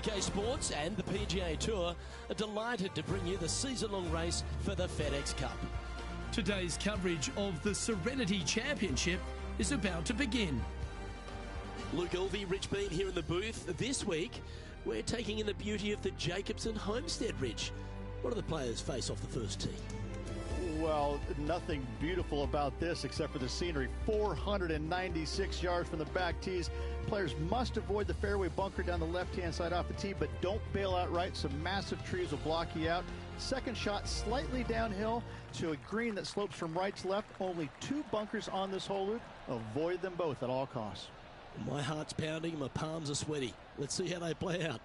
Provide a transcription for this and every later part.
UK Sports and the PGA Tour are delighted to bring you the season-long race for the FedEx Cup. Today's coverage of the Serenity Championship is about to begin. Luke Elvey, Rich Bean here in the booth. This week, we're taking in the beauty of the Jacobson Homestead Ridge. What do the players face off the first tee? Well, nothing beautiful about this except for the scenery. 496 yards from the back tees. Players must avoid the fairway bunker down the left-hand side off the tee, but don't bail out right. Some massive trees will block you out. Second shot slightly downhill to a green that slopes from right to left. Only 2 bunkers on this hole, Luke. Avoid them both at all costs. My heart's pounding, my palms are sweaty. Let's see how they play out.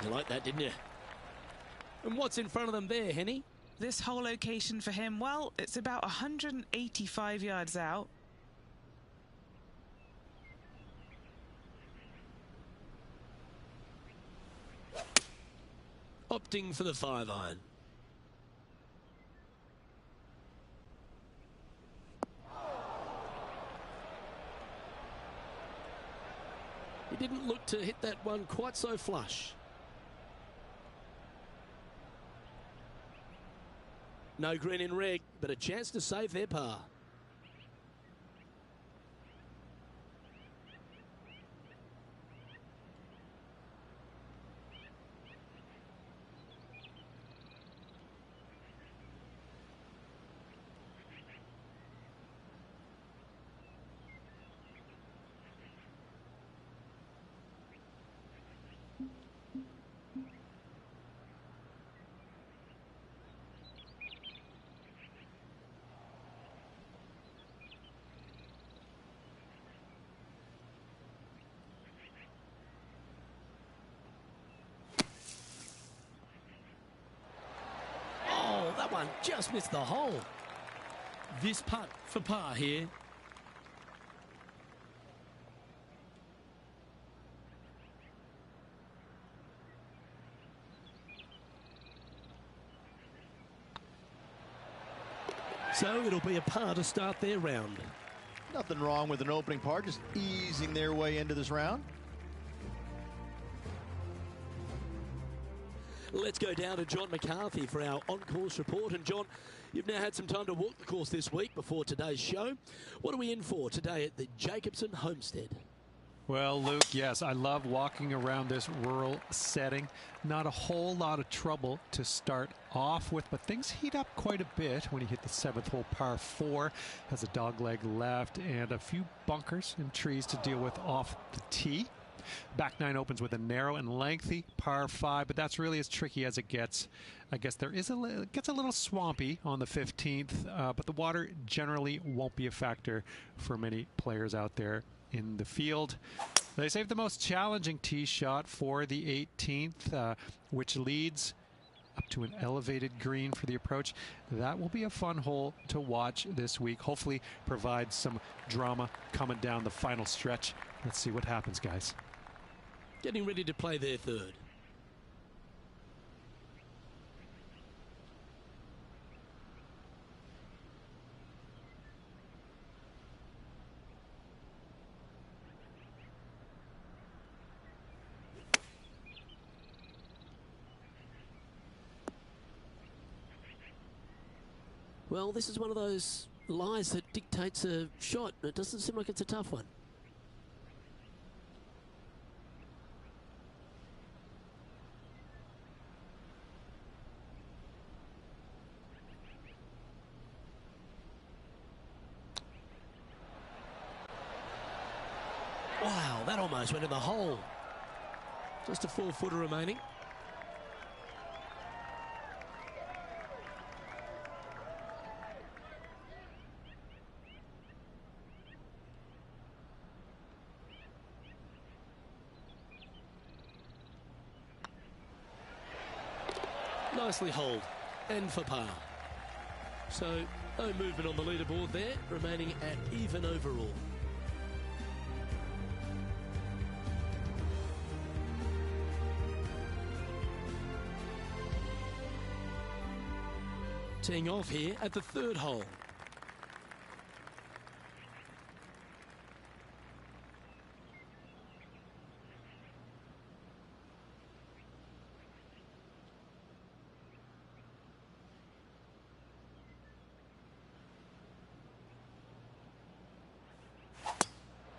You like that, didn't you? And what's in front of them there, Henny? This whole location for him, well, it's about 185 yards out. Opting for the 5-iron. He didn't look to hit that one quite so flush. No green in red, but a chance to save their par. That one just missed the hole. This putt for par here. So it'll be a par to start their round. Nothing wrong with an opening par, just easing their way into this round. Let's go down to John McCarthy for our on-course report. And John, you've now had some time to walk the course this week before today's show. What are we in for today at the Jacobson Homestead? Well, Luke, yes, I love walking around this rural setting. Not a whole lot of trouble to start off with, but things heat up quite a bit when you hit the 7th hole, par 4. Has a dogleg left and a few bunkers and trees to deal with off the tee. Back 9 opens with a narrow and lengthy par 5, but that's really as tricky as it gets. I guess it gets a little swampy on the 15th, but the water generally won't be a factor for many players out there in the field. They saved the most challenging tee shot for the 18th, which leads up to an elevated green for the approach. That will be a fun hole to watch this week. Hopefully provide some drama coming down the final stretch. Let's see what happens, guys. Getting ready to play their third. Well, this is one of those lies that dictates a shot. It doesn't seem like it's a tough one. Wow, that almost went in the hole. Just a 4-footer remaining. Nicely holed and for par. So no movement on the leaderboard there, remaining at even overall. Teeing off here at the third hole.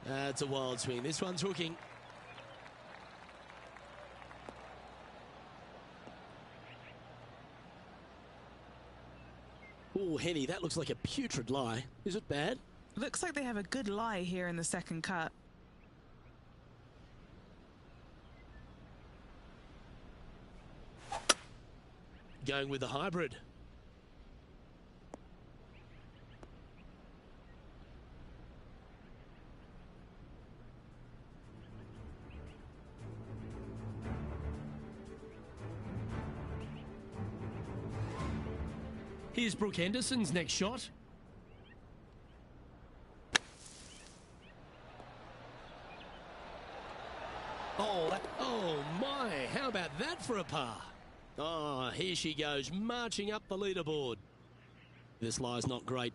That's a wild swing. This one's hooking. Oh, Henny, that looks like a putrid lie. Is it bad? Looks like they have a good lie here in the second cut. Going with the hybrid. Here's Brooke Henderson's next shot. Oh my, how about that for a par? Oh, here she goes, marching up the leaderboard. This lie's not great.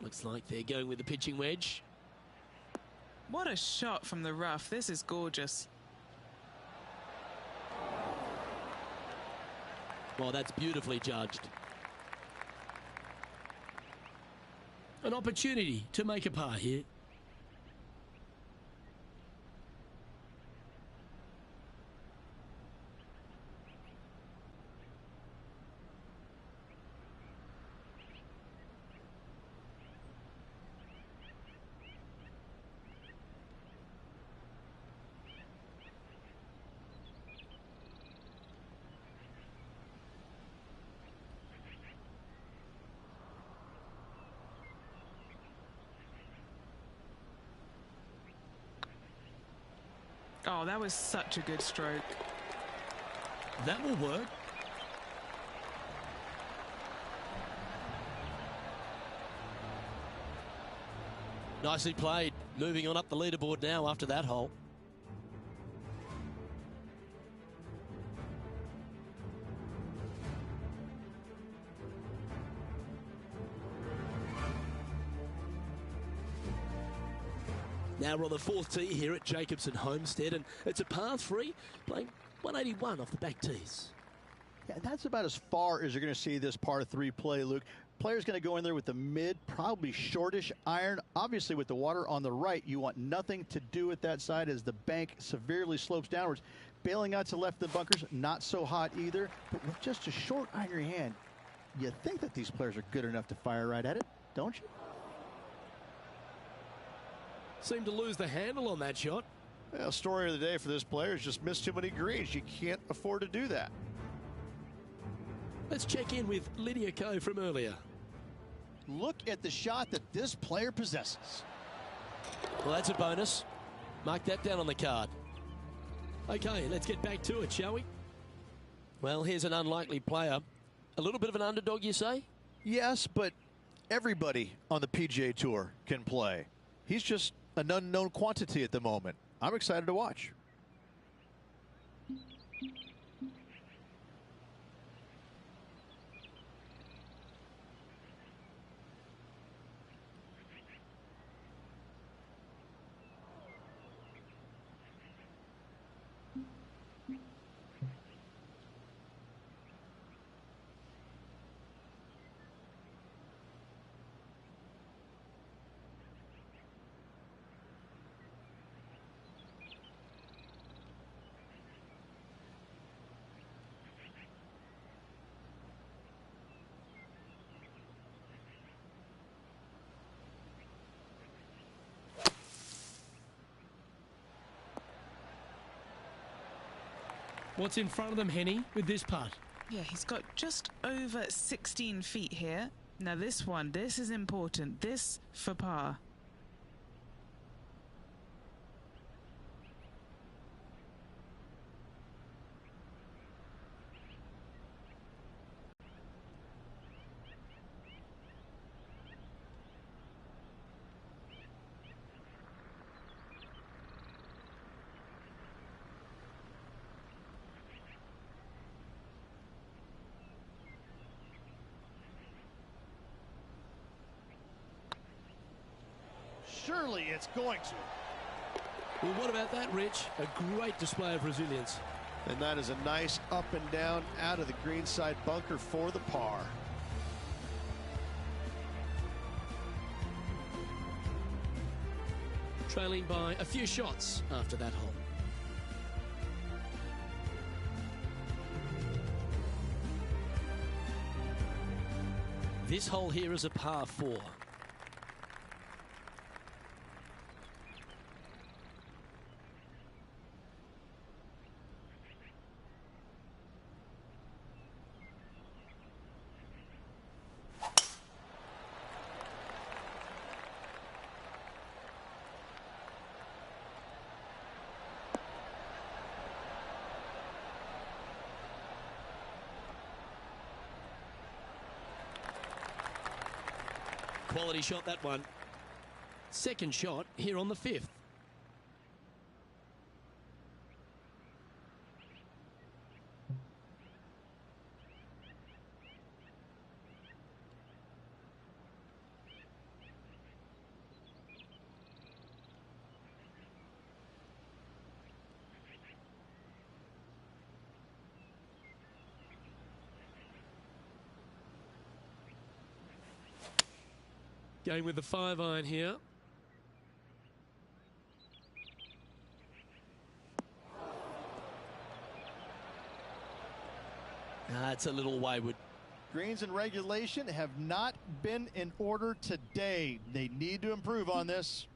Looks like they're going with the pitching wedge. What a shot from the rough. This is gorgeous. Well, that's beautifully judged. An opportunity to make a par here. Oh, that was such a good stroke. That will work. Nicely played. Moving on up the leaderboard now after that hole. Now we're on the fourth tee here at Jacobson Homestead, and it's a par 3, playing 181 off the back tees. Yeah, that's about as far as you're going to see this par 3 play, Luke. Player's going to go in there with the mid, probably shortish iron. Obviously, with the water on the right, you want nothing to do with that side as the bank severely slopes downwards. Bailing out to left of the bunkers, not so hot either. But with just a short iron in your hand, you think that these players are good enough to fire right at it, don't you? Seemed to lose the handle on that shot. Well, story of the day for this player is just missed too many greens. You can't afford to do that. Let's check in with Lydia Ko from earlier. Look at the shot that this player possesses. Well, that's a bonus. Mark that down on the card. Okay, let's get back to it, shall we? Well, here's an unlikely player. A little bit of an underdog, you say? Yes, but everybody on the PGA Tour can play. He's just an unknown quantity at the moment. I'm excited to watch. What's in front of them, Henny, with this putt? Yeah, he's got just over 16 feet here. Now this one, this is important. This for par. Surely it's going to. Well, what about that, Rich? A great display of resilience. And that is a nice up and down out of the greenside bunker for the par. Trailing by a few shots after that hole. This hole here is a par 4. Quality shot, that one. Second shot here on the 5th. Going with the 5-iron here. It's a little wayward. Greens and regulation have not been in order today. They need to improve on this.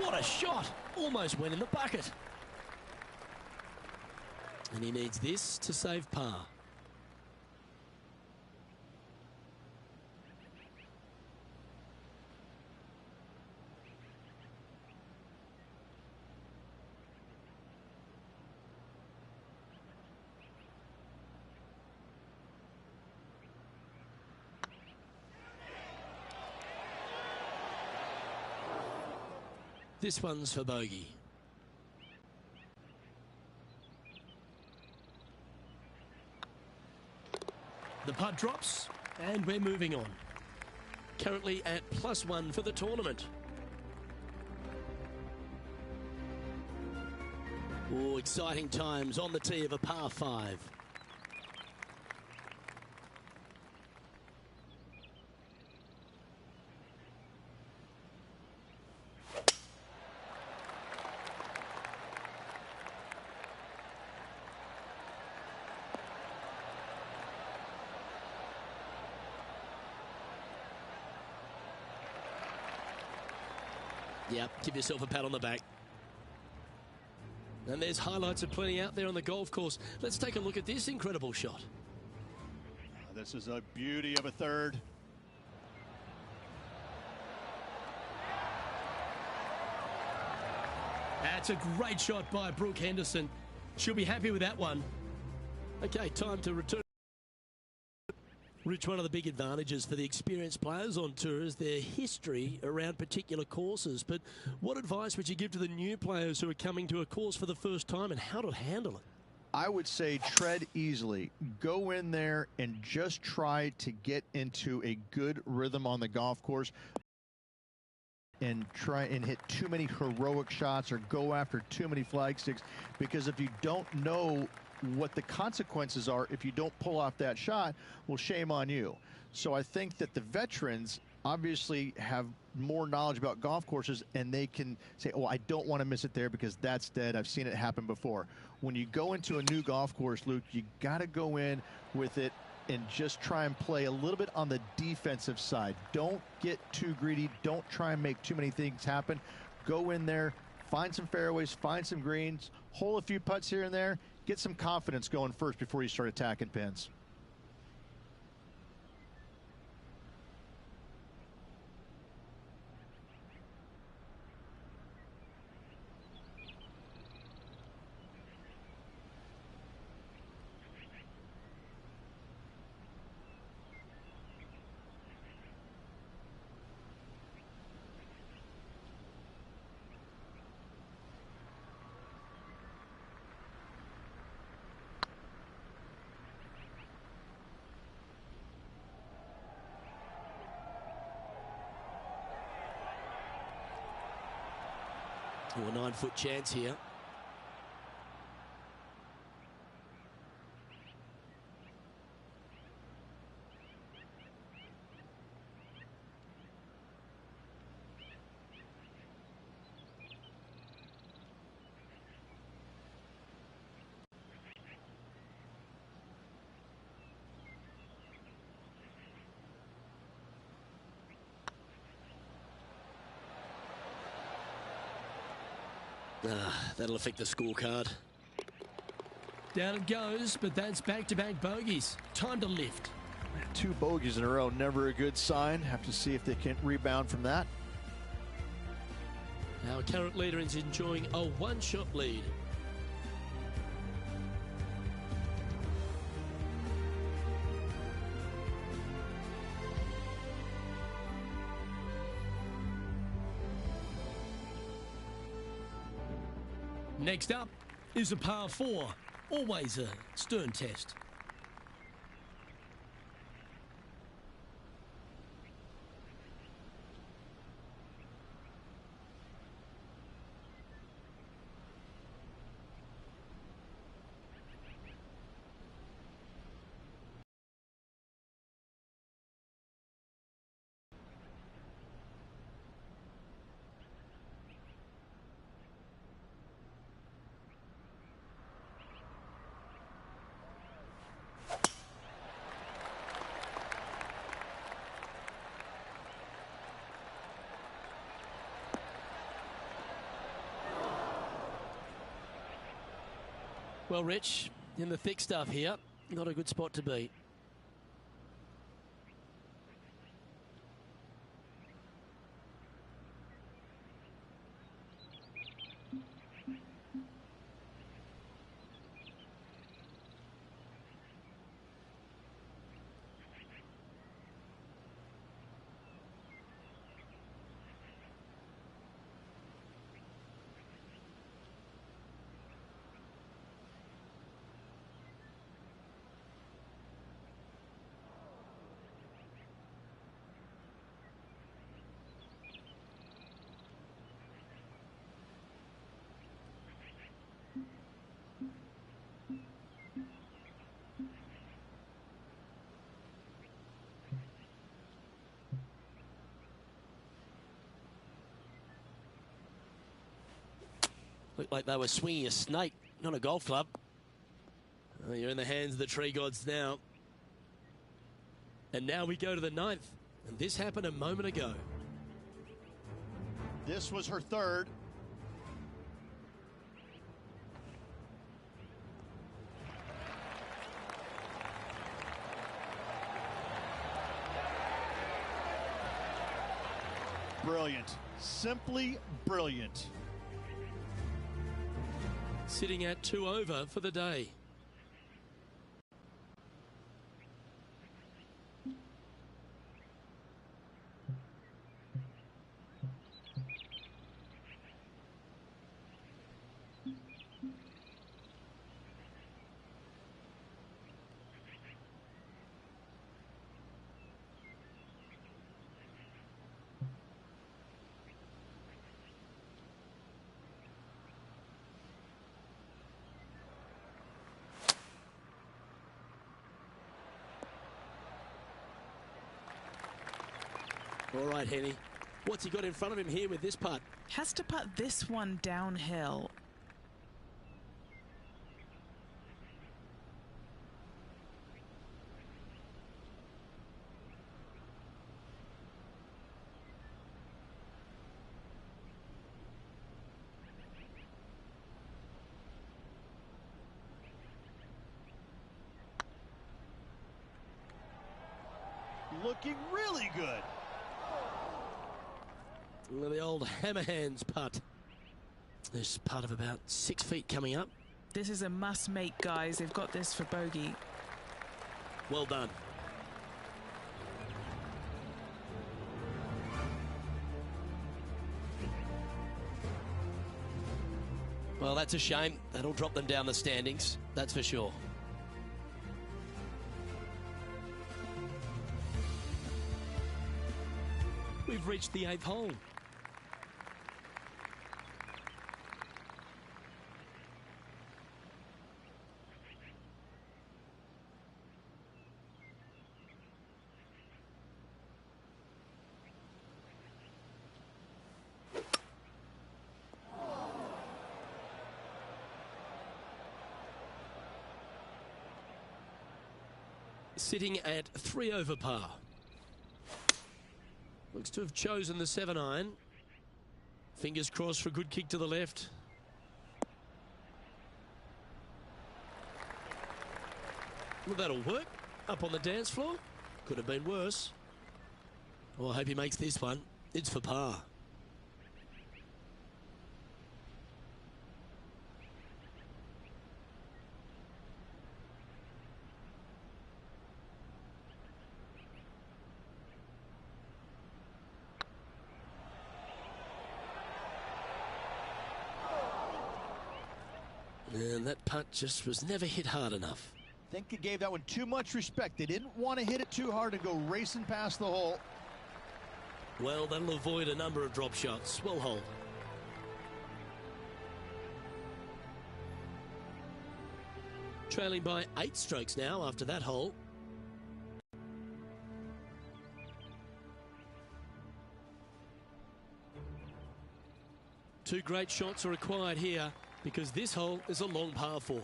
What a shot! Almost went in the bucket. And he needs this to save par. This one's for bogey. The putt drops, and we're moving on. Currently at +1 for the tournament. Oh, exciting times on the tee of a par 5. Yeah, give yourself a pat on the back. And there's highlights of plenty out there on the golf course. Let's take a look at this incredible shot. This is a beauty of a third. That's a great shot by Brooke Henderson. She'll be happy with that one. Okay, time to return. Rich, one of the big advantages for the experienced players on tour is their history around particular courses. But what advice would you give to the new players who are coming to a course for the first time and how to handle it? I would say tread easily. Go in there and just try to get into a good rhythm on the golf course and try and hit too many heroic shots or go after too many flag sticks, because if you don't know what the consequences are if you don't pull off that shot, well, shame on you. So I think that the veterans obviously have more knowledge about golf courses, and they can say, oh, I don't want to miss it there because that's dead. I've seen it happen before. When you go into a new golf course, Luke, you got to go in with it and just try and play a little bit on the defensive side. Don't get too greedy. Don't try and make too many things happen. Go in there, find some fairways, find some greens, hole a few putts here and there, get some confidence going first before you start attacking pins. A 9-foot chance here. That'll affect the scorecard. Down it goes, but that's back-to-back bogeys. Time to lift. 2 bogeys in a row, never a good sign. Have to see if they can rebound from that. Our current leader is enjoying a one-shot lead. Next up is a par 4, always a stern test. Well, Rich, in the thick stuff here, not a good spot to be. Looked like they were swinging a snake, not a golf club. Oh, you're in the hands of the tree gods now. And now we go to the 9th. And this happened a moment ago. This was her third. Brilliant. Simply brilliant. Sitting at 2 over for the day. All right, Henny. What's he got in front of him here with this putt? Has to putt this one downhill. Looking really good. Well, the old hammer hands putt. This putt of about 6 feet coming up. This is a must-make, guys. They've got this for bogey. Well done. Well, that's a shame. That'll drop them down the standings, that's for sure. We've reached the 8th hole. Sitting at 3 over par. Looks to have chosen the 7-iron. Fingers crossed for a good kick to the left. Well, that'll work. Up on the dance floor. Could have been worse. Oh, I hope he makes this one. It's for par. And that putt just was never hit hard enough. I think he gave that one too much respect. They didn't want to hit it too hard and go racing past the hole. Well, that'll avoid a number of drop shots. Well hole. Trailing by 8 strokes now after that hole. Two great shots are required here because this hole is a long par 4.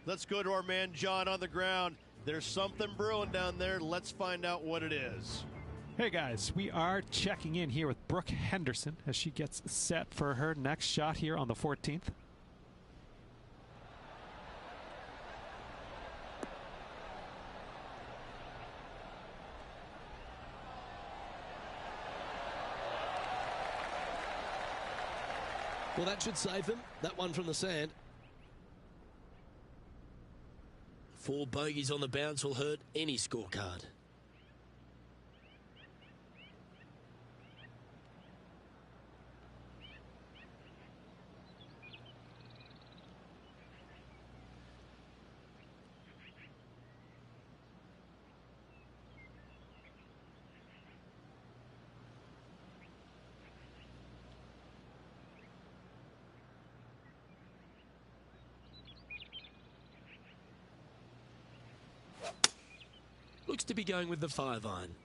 Let's go to our man John on the ground. There's something brewing down there. Let's find out what it is. Hey guys, we are checking in here with Brooke Henderson as she gets set for her next shot here on the 14th. Well, that should save them. That one from the sand. 4 bogeys on the bounce will hurt any scorecard. Looks to be going with the 5-iron.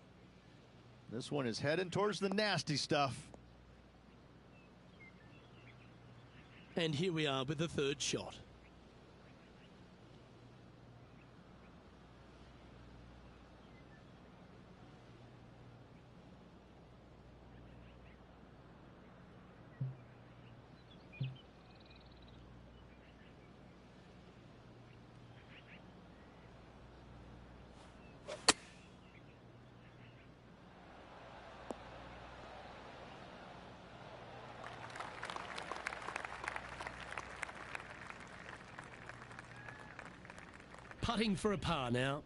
This one is heading towards the nasty stuff. And here we are with the third shot. Putting for a par now.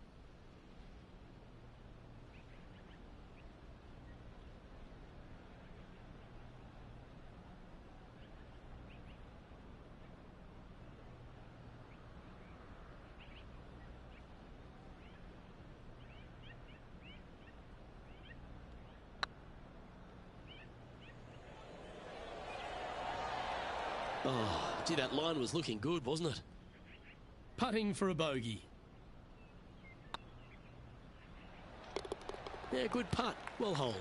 Oh, gee, that line was looking good, wasn't it? Putting for a bogey. Yeah, good putt. Well hold.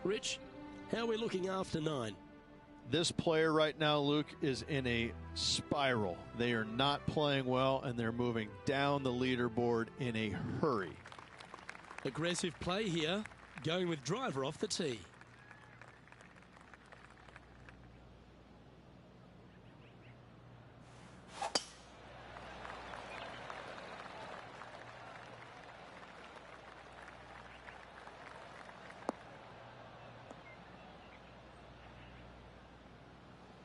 Rich, how are we looking after 9? This player right now, Luke, is in a spiral. They are not playing well, and they're moving down the leaderboard in a hurry. Aggressive play here, going with driver off the tee.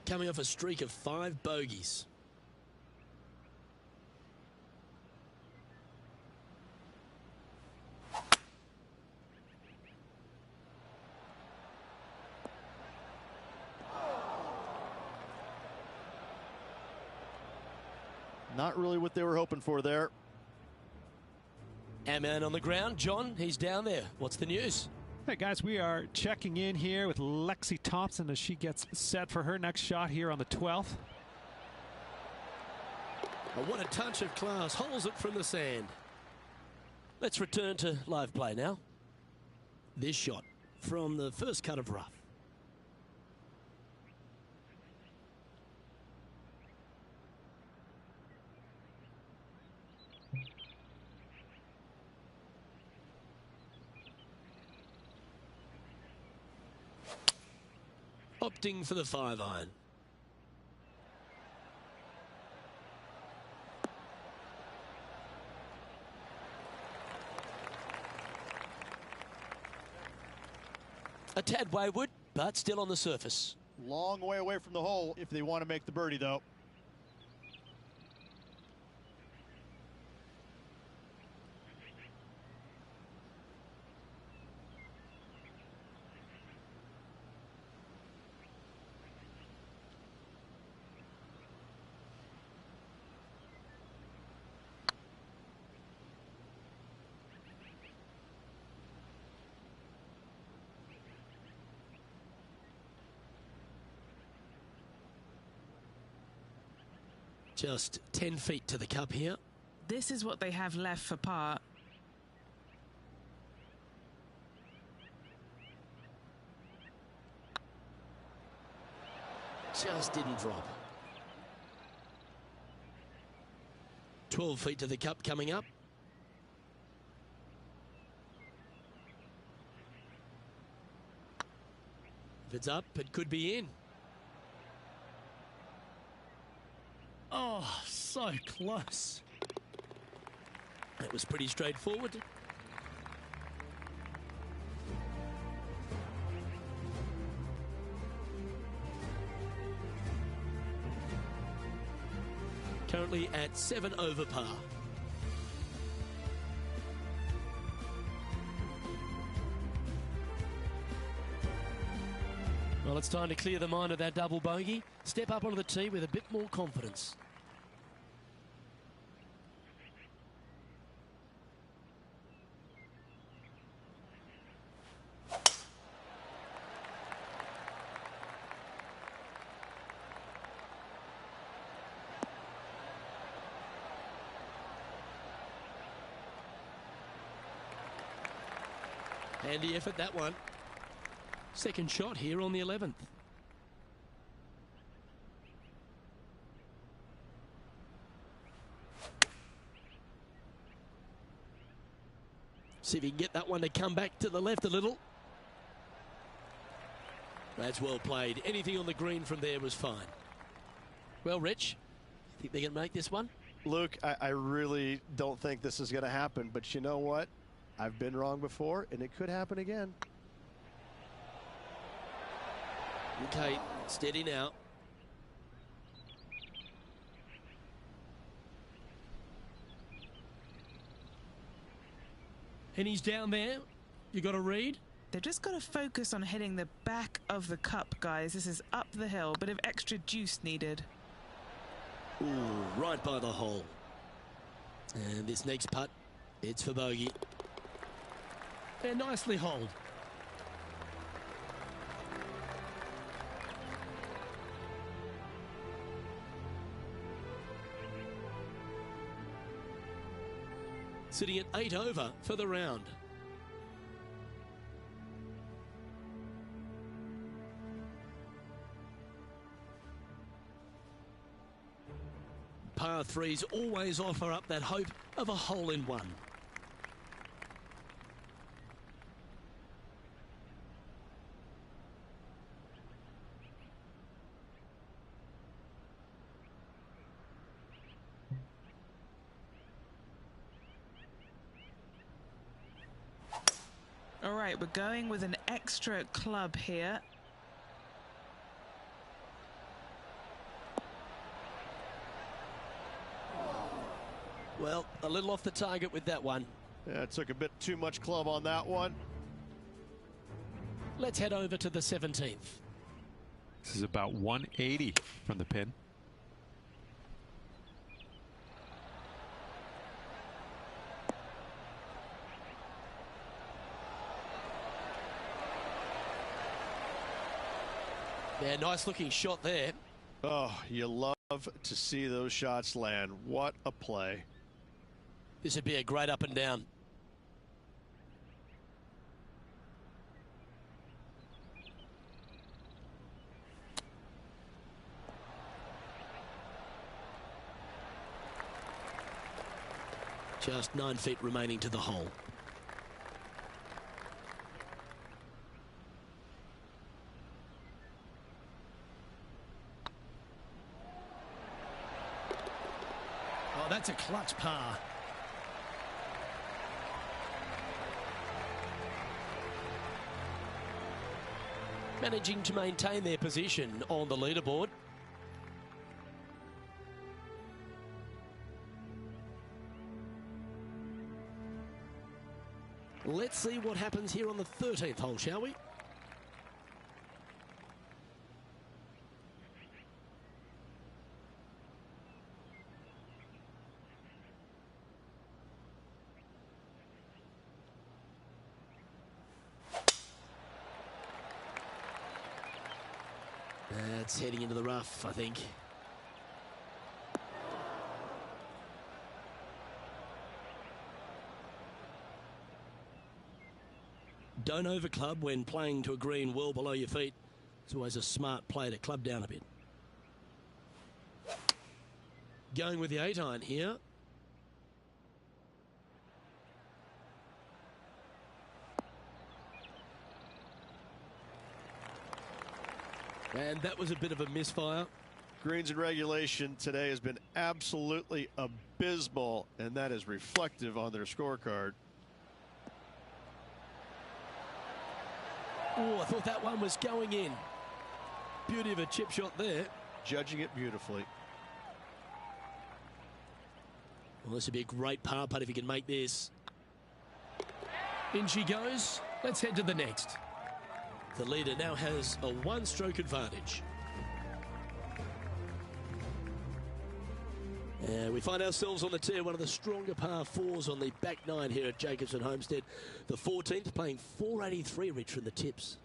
Coming off a streak of 5 bogeys. Not really what they were hoping for there. Our man on the ground, John, he's down there. What's the news? Hey guys, we are checking in here with Lexi Thompson as she gets set for her next shot here on the 12th. Oh, what a touch of class. Holds it from the sand. Let's return to live play now. This shot from the first cut of rough. Opting for the 5-iron. A tad wayward, but still on the surface. Long way away from the hole if they want to make the birdie, though. Just 10 feet to the cup here. This is what they have left for par. Just didn't drop. 12 feet to the cup coming up. If it's up, it could be in. Oh, so close. That was pretty straightforward. Currently at 7 over par. Well, it's time to clear the mind of that double bogey. Step up onto the tee with a bit more confidence. Handy effort, that one. Second shot here on the 11th. See if he can get that one to come back to the left a little. That's well played. Anything on the green from there was fine. Well, Rich, you think they're going to make this one? Luke, I really don't think this is going to happen, but you know what? I've been wrong before, and it could happen again. Okay, steady now. And he's down there. You got to read. They've just got to focus on hitting the back of the cup, guys. This is up the hill. Bit of extra juice needed. Ooh, right by the hole. And this next putt, it's for bogey. They're nicely holed. Sitting at 8 over for the round. Par threes always offer up that hope of a hole-in-one. All right, we're going with an extra club here. Well, a little off the target with that one. Yeah, it took a bit too much club on that one. Let's head over to the 17th. This is about 180 from the pin. Yeah, nice looking shot there. Oh, you love to see those shots land. What a play. This would be a great up and down. Just 9 feet remaining to the hole. Oh, that's a clutch par. Managing to maintain their position on the leaderboard. Let's see what happens here on the 13th hole, shall we? That's heading into the rough, I think. Don't overclub when playing to a green well below your feet. It's always a smart play to club down a bit. Going with the 8-iron here. And that was a bit of a misfire. Greens and regulation today has been absolutely abysmal, and that is reflective on their scorecard. Oh, I thought that one was going in. Beauty of a chip shot there. Judging it beautifully. Well, this would be a great par putt if he can make this. In she goes. Let's head to the next. The leader now has a one-stroke advantage. We find ourselves on the tee, one of the stronger par fours on the back nine here at Jacobson Homestead. The 14th playing 483, Rich, from the tips.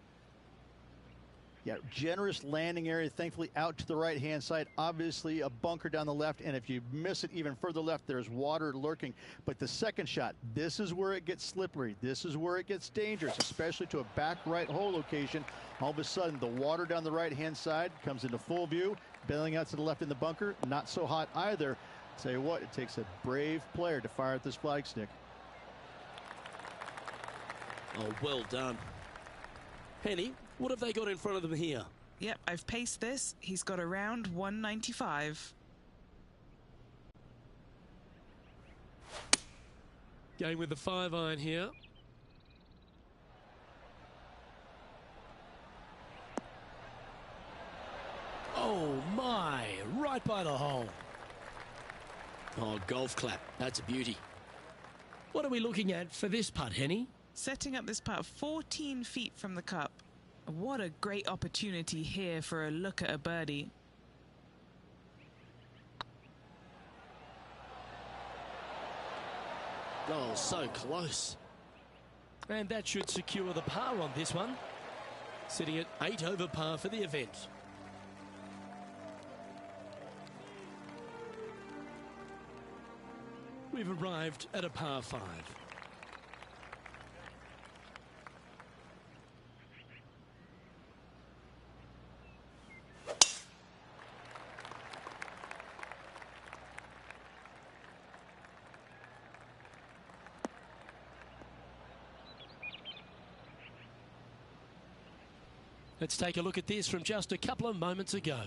Yeah, generous landing area, thankfully out to the right-hand side. Obviously a bunker down the left, and if you miss it even further left, there's water lurking. But the second shot, this is where it gets slippery. This is where it gets dangerous, especially to a back right hole location. All of a sudden, the water down the right-hand side comes into full view. Bailing out to the left in the bunker, not so hot either. Tell you what, it takes a brave player to fire at this flag stick. Oh, well done. Henny, what have they got in front of them here? Yep, I've paced this. He's got around 195. Going with the 5-iron here. Oh my, right by the hole. Oh, golf clap. That's a beauty. What are we looking at for this putt, Henny? Setting up this putt 14 feet from the cup. What a great opportunity here for a look at a birdie. Oh, so close. And that should secure the par on this one. Sitting at 8 over par for the event. We've arrived at a par 5. Let's take a look at this from just a couple of moments ago.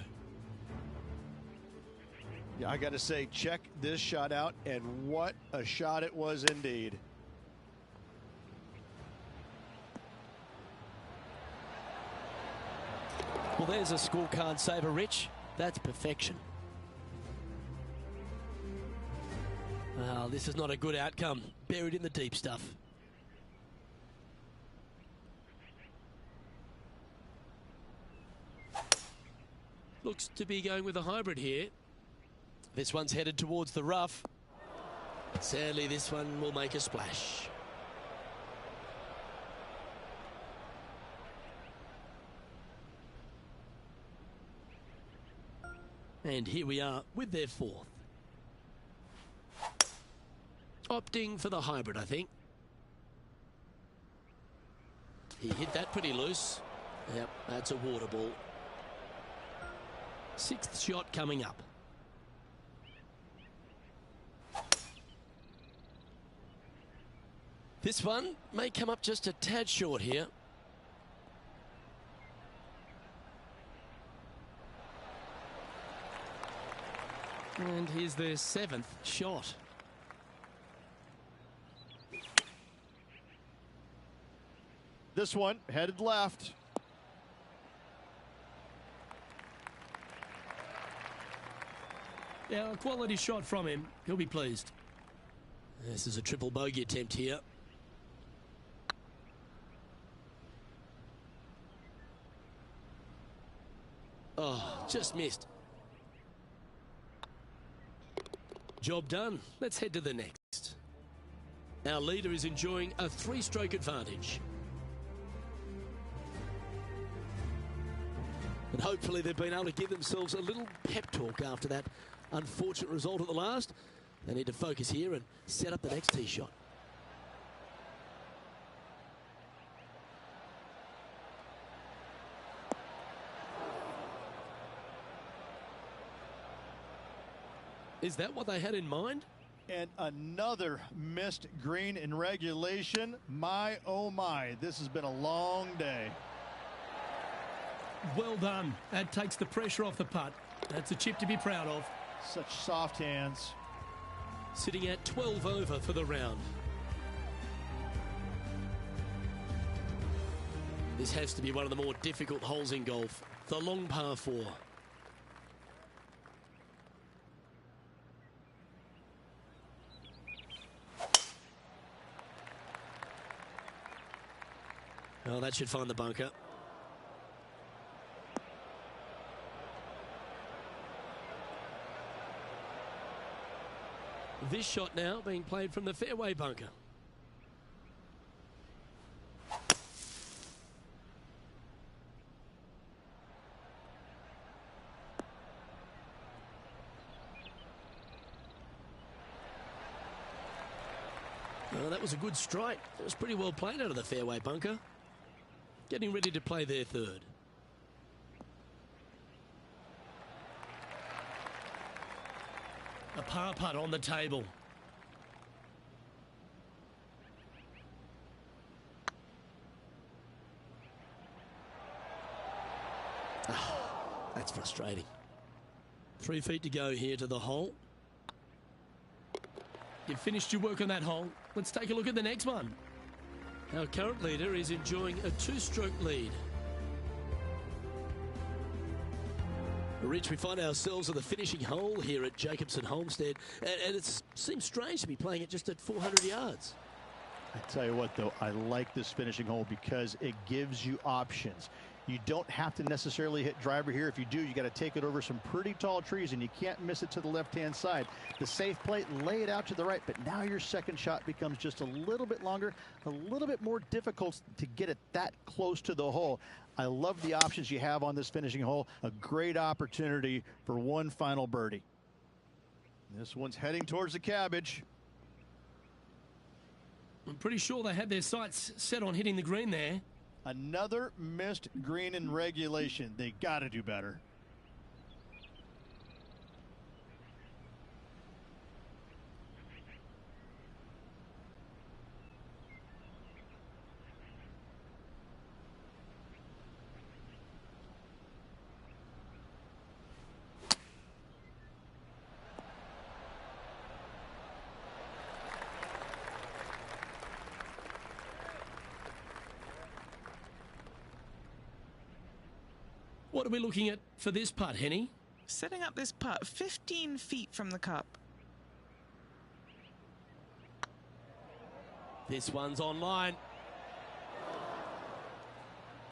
Yeah, I got to say, check this shot out, and what a shot it was indeed. Well, there's a scorecard saver, Rich. That's perfection. Well, this is not a good outcome. Buried in the deep stuff. Looks to be going with a hybrid here. This one's headed towards the rough. Sadly, this one will make a splash. And here we are with their 4th. Opting for the hybrid, I think. He hit that pretty loose. Yep, that's a water ball. 6th shot coming up. This one may come up just a tad short here. And here's their 7th shot. This one headed left. Yeah, a quality shot from him. He'll be pleased. This is a triple bogey attempt here. Oh, just missed. Job done. Let's head to the next. Our leader is enjoying a 3-stroke advantage. And hopefully they've been able to give themselves a little pep talk after that unfortunate result at the last. They need to focus here and set up the next tee shot. Is that what they had in mind? And another missed green in regulation. My, oh my, this has been a long day. Well done. That takes the pressure off the putt. That's a chip to be proud of. Such soft hands. Sitting at 12 over for the round. This has to be one of the more difficult holes in golf. The long par 4. Oh, that should find the bunker. This shot now being played from the fairway bunker. that was a good strike. It was pretty well played out of the fairway bunker. Getting ready to play their third. A par putt on the table. That's frustrating. 3 feet to go here to the hole. You've finished your work on that hole. Let's take a look at the next one. Our current leader is enjoying a 2-stroke lead. Rich, we find ourselves at the finishing hole here at Jacobson Homestead, and it seems strange to be playing it just at 400 yards. I tell you what, though, I like this finishing hole because it gives you options. You don't have to necessarily hit driver here. If you do, you got to take it over some pretty tall trees, and you can't miss it to the left-hand side. The safe plate, lay it out to the right, but now your second shot becomes just a little bit longer, a little bit more difficult to get it that close to the hole. I love the options you have on this finishing hole. A great opportunity for one final birdie. This one's heading towards the cabbage. I'm pretty sure they had their sights set on hitting the green there. Another missed green in regulation. They got to do better. What are we looking at for this putt, Henny? Setting up this putt 15 feet from the cup. This one's online.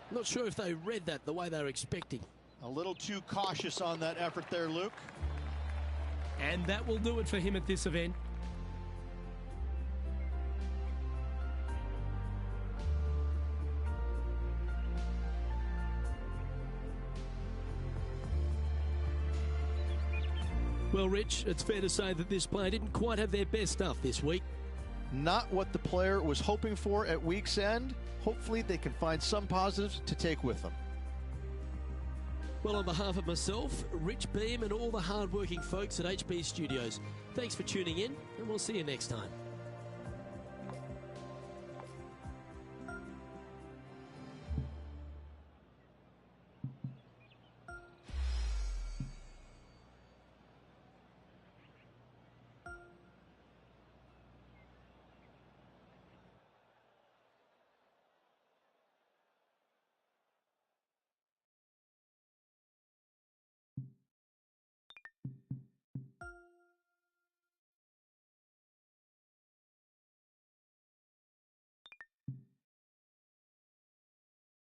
Not sure if they read that the way they were expecting. A little too cautious on that effort there, Luke. And that will do it for him at this event. Well, Rich, it's fair to say that this player didn't quite have their best stuff this week. Not what the player was hoping for at week's end. Hopefully they can find some positives to take with them. Well, on behalf of myself, Rich Beam, and all the hard-working folks at HB Studios, thanks for tuning in, and we'll see you next time.